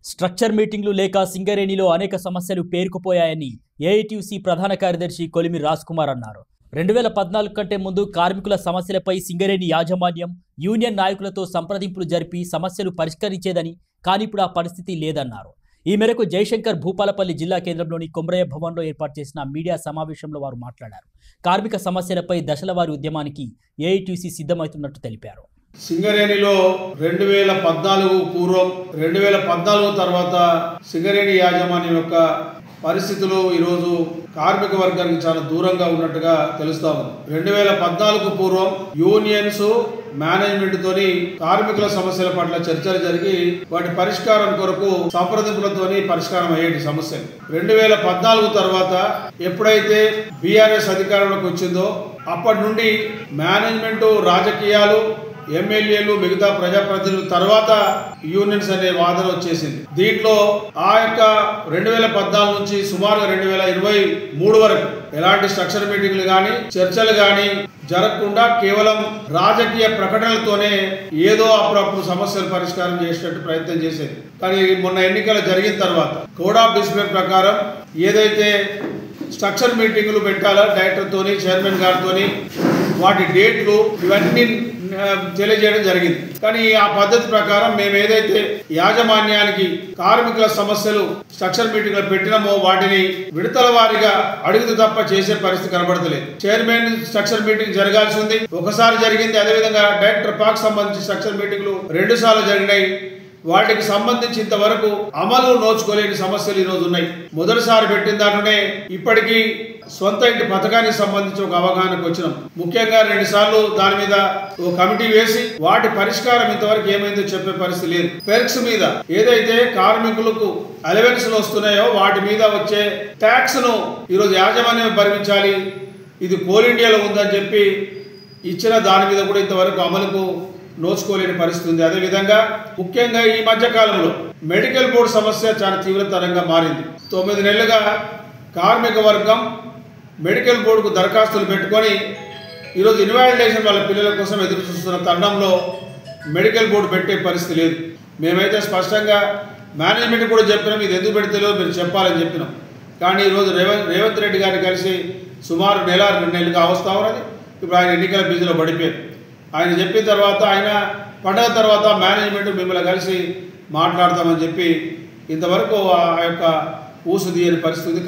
Structure మీటింగ్లు లేక సింగరేణిలో అనేక సమస్యలు పేరుకుపోయాయని ఏఐటీయూసీ ప్రధాన కార్యదర్శి కొలిమి రాజ్ కుమార్ అన్నారు. 2014 కంటే ముందు కార్మికుల సమస్యలపై సింగరేణి యాజమాన్యం యూనియన్ నాయకులతో సంప్రదింపులు జరిపి సమస్యలు పరిష్కరించేదని, కానీ ఇప్పుడు ఆ పరిస్థితి లేదన్నారు. ఈ మేరకు జయశంకర్ భూపాలపల్లి జిల్లా కేంద్రంలోని కొమరయ్య భవన్లో ఏర్పాటు చేసిన మీడియా సమావేశంలో వారు మాట్లాడారు. కార్మిక సమస్యలపై దశలవారీ ఉద్యమానికి ఏఐటీయూసీ సిద్ధమవుతున్నట్టు తెలిపారు. సింగరేణిలో 2014 పూర్వం 2014 తర్వాత సింగరేణి యాజమాన్యం యొక్క పరిస్థితులు ఈరోజు కార్మిక వర్గానికి చాలా దూరంగా ఉన్నట్టుగా తెలుస్తా ఉంది. 2014 పూర్వం యూనియన్స్ మేనేజ్మెంట్ తోని కార్మికుల సమస్యల పట్ల చర్చలు జరిగి వాటి పరిష్కారం కొరకు సంప్రదింపులతోని పరిష్కారం అయ్యేటి సమస్యలు. 2014 తర్వాత ఎప్పుడైతే బీఆర్ఎస్ అధికారంలోకి వచ్చిందో అప్పటి నుండి మేనేజ్మెంట్, రాజకీయాలు, ఎమ్మెల్యేలు, మిగతా ప్రజాప్రతినిధుల తర్వాత యూనియన్స్ అనే వాదన వచ్చేసింది. దీంట్లో ఆ యొక్క 2014 నుంచి సుమారుగా 2023 వరకు ఎలాంటి స్ట్రక్చర్ మీటింగ్లు కానీ చర్చలు కానీ జరగకుండా కేవలం రాజకీయ ప్రకటనలతోనే ఏదో అప్పుడప్పుడు సమస్యలు పరిష్కారం చేసేటట్టు ప్రయత్నం చేసేది. కానీ మొన్న ఎన్నికలు జరిగిన తర్వాత కోడ్ ఆఫ్ డిసిప్లిన్ ప్రకారం ఏదైతే స్ట్రక్చర్ మీటింగులు పెట్టాలో డైరెక్టర్తోని, చైర్మన్ గారితోని వాటి డేట్లు ఇవన్నీ తెలియజేయడం జరిగింది. కానీ ఆ పద్ధతి ప్రకారం మేము ఏదైతే యాజమాన్యానికి కార్మికుల సమస్యలు స్ట్రక్చర్ మీటింగ్ లో పెట్టినామో వాటిని విడతల వారీగా అడుగుతూ తప్ప చేసే పరిస్థితి కనబడతలేదు. చైర్మన్ స్ట్రక్చర్ మీటింగ్ జరగాల్సి ఉంది, ఒకసారి జరిగింది. అదేవిధంగా డైరెక్టర్ పాక్ సంబంధించి స్ట్రక్చర్ మీటింగ్లు 2 సార్లు జరిగినాయి. వాటికి సంబంధించి ఇంతవరకు అమలు నోచుకోలేని సమస్యలు ఈరోజు ఉన్నాయి. మొదటిసారి పెట్టిన దాంట్లోనే ఇప్పటికీ సొంత ఇంటి పథకానికి సంబంధించి ఒక అవగాహనకు వచ్చినాం. ముఖ్యంగా 2 సార్లు దాని మీద ఒక కమిటీ వేసి వాటి పరిష్కారం ఇంతవరకు ఏమైందో చెప్పే పరిస్థితి లేదు. పెర్క్స్ మీద ఏదైతే కార్మికులకు అలవెన్స్లు వస్తున్నాయో వాటి మీద వచ్చే ట్యాక్స్ ను ఈరోజు యాజమాన్యం భరించాలి, ఇది కోల్ ఇండియాలో ఉందని చెప్పి ఇచ్చిన దాని మీద కూడా ఇంతవరకు అమలుకు నోచుకోలేని పరిస్థితి ఉంది. అదేవిధంగా ముఖ్యంగా ఈ మధ్య కాలంలో మెడికల్ బోర్డు సమస్య చాలా తీవ్రతరంగా మారింది. 9 నెలలుగా కార్మిక వర్గం మెడికల్ బోర్డుకు దరఖాస్తులు పెట్టుకొని ఈరోజు ఇన్వాలిడేషన్ వాళ్ళ పిల్లల కోసం ఎదురు చూస్తున్న తరుణంలో మెడికల్ బోర్డు పెట్టే పరిస్థితి లేదు. మేమైతే స్పష్టంగా మేనేజ్మెంట్ కూడా చెప్పినాం, ఇది ఎందుకు పెడతలేదో మీరు చెప్పాలని చెప్పినాం. కానీ ఈరోజు రేవంత్ రెడ్డి గారిని కలిసి సుమారు 1-2 నెలలుగా అవస్థా ఉన్నది. ఇప్పుడు ఆయన ఎన్నికల బిజీలో పడిపోయారు. ఆయన చెప్పిన తర్వాత ఆయన పండగ తర్వాత మేనేజ్మెంట్ మిమ్మల్ని కలిసి మాట్లాడతామని చెప్పి ఇంతవరకు ఆ యొక్క ఊసు తీయని పరిస్థితి.